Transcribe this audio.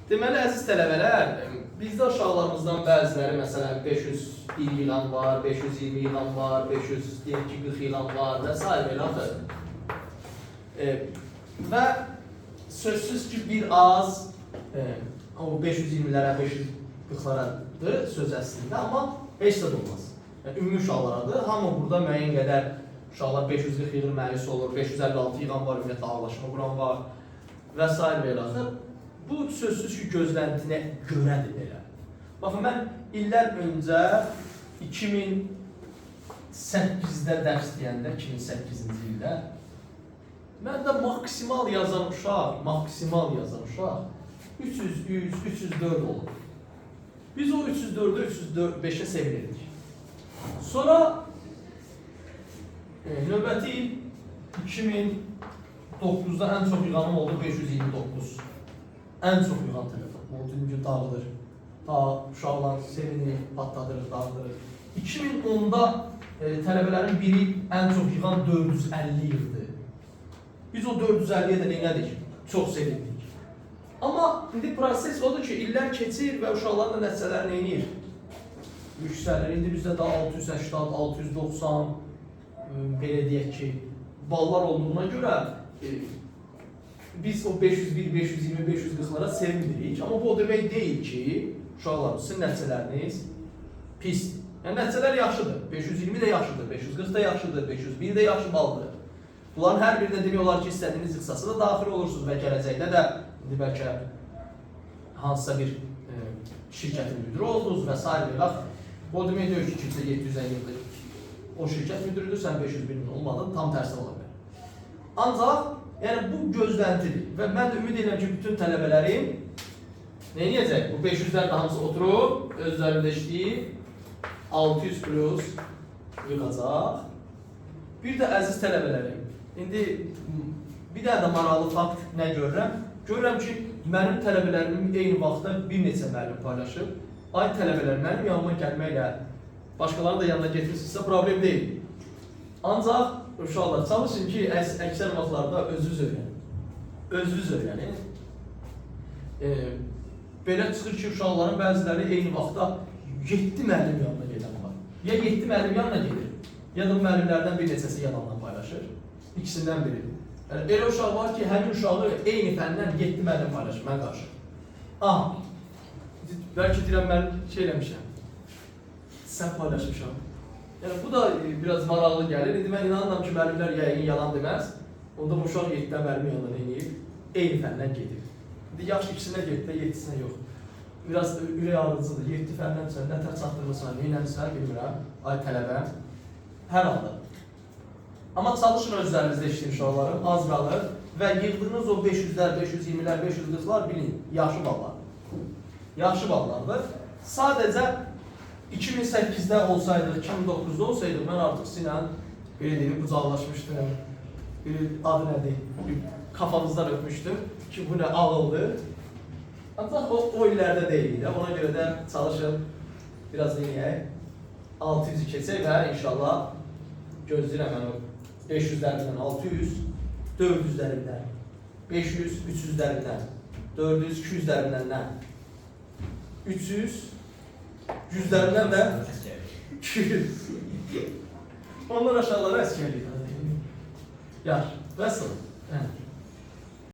Deməli, əziz tələbələr, bizdə uşaqlarımızdan bəziləri, məsələn, 500 yığan var, 520 yığan var, 540 yığan var və s. belə axır. Və sözsüz ki, bir az, o 520-lərə, 540-lara söz əslində, amma heç də olmaz. Ümumi uşaqlaradır. Hamı burada müəyyən qədər uşaqlar 540 yığır müəllis olur, 556 yığan var, ümumiyyətlə ağlaşma quran var və s. belə axır. Bu sözsüz ki, gözləntinə görədir belə. Baxın, mən illər öncə 2008-də dərs deyəndə, 2008-ci ildə məndə maksimal yazan uşaq 300, 100, 304 olur. Biz o 304'ü 305'e sevinirdik. Sonra növbəti il 2009'da ən çox yığanım oldu 529. Ən çox yığan telefon. O gün dağılır. Uşaqlar sevinir, patladırır, dağılır. 2010'da tələbələrin biri ən çox yığan 450 yığdı. Biz o 450'ye de neylədik? Çox sevindik. Amma indi proses odur ki, illər keçir və uşaqların da nəticələri neynir? Yüksəlir. İndi bizdə daha 680, 690 belə deyək ki, ballar olduğuna görə biz o 501, 520, 540'lara sevinmirik. Amma bu o demək deyil ki, uşaqlar, sizin nəticələriniz pisdir. Yəni, nəticələr yaxşıdır. 520 də yaxşıdır, 540 da yaxşıdır, 501 də yaxşı baldır. Bunların hər birində demək olar ki, istədiyiniz ixtisasa da daxil olursunuz və gələcəkdə də indi bəlkə hansısa bir şirkətin müdürü oldunuz və s. belə. O demək deyir ki, kimsə 700'ən yıldır o şirkət müdürüdür, sən 501'in olmadın, tam tərsi ola bilər. Ancaq, yəni bu gözləntidir və mən də ümid edirəm ki, bütün tələbələrim neyniyəcək? Bu 500'lər də hamısı oturub, özlərində işləyib, 600 plus yığacaq. Bir də əziz tələbələrim, indi bir dənə də maraqlı fakt nə görürəm? Görürəm ki, mənim tələbələrimin eyni vaxtda bir neçə müəllim paylaşıb. Ay tələbələr, mənim yanıma gəlməklə başqalarını da yanına getirsinizsə problem deyil. Ancaq uşaqlar çalışın ki, əksər vaxtlarda özünüz öyrənin. Özünüz öyrənin. Belə çıxır ki, uşaqların bəziləri eyni vaxtda 7 müəllim yanına gedən var. Ya 7 müəllim yanına gedir, ya da müəllimlərdən bir neçəsi yalandan paylaşır. İkisindən biri. Yəni, elə uşaq var ki, həmin uşağı eyni fəndən 7 müəllim paylaşır, mən qarşı. Aha, bəlkə deyirəm, mən şey eləmişəm, sən paylaşmışam. Yəni, bu da biraz maraqlı gəlir. İndi mən inanıram ki, müəllimlər yəqin yalan deməz. Onda bu uşaq 7-dən müəllimin yanından eləyib, eyni fəndən gedir. İndi yaxşı ikisinə getdi, 7-sinə yox. Biraz ürək ağrıcıdır, 7 fəndən sən nətər çatdırırsan, neynəmişsən, bilmirəm, ay tələbə. Hər halda. Amma çalışın özlərinizdə işləyin uşaqlarım, az qalır və yığdığınız o 500'lər, 520'lər, 540'lar bilin, yaxşı ballar. Yaxşı ballardır. Sadəcə 2008'də olsaydıq, 2009'da olsaydıq, mən artıq sizinlə belə deyim, qucaqlaşmışdım. Adı nədir? Kafamızdan öpmüşdüm ki, bu nə ağıldır. Ancaq o illərdə deyildi. Ona görə də çalışın, biraz denəyək. 600'ü keçək və inşallah gözləyirəm mən o 500'lərindən 600, 400'lərindən 500, 300'lərindən 400, 200'lərindən nə? 300, 100'lərindən də 200. Onlar aşağılara əskərlik. Yaxşı, vəssalam.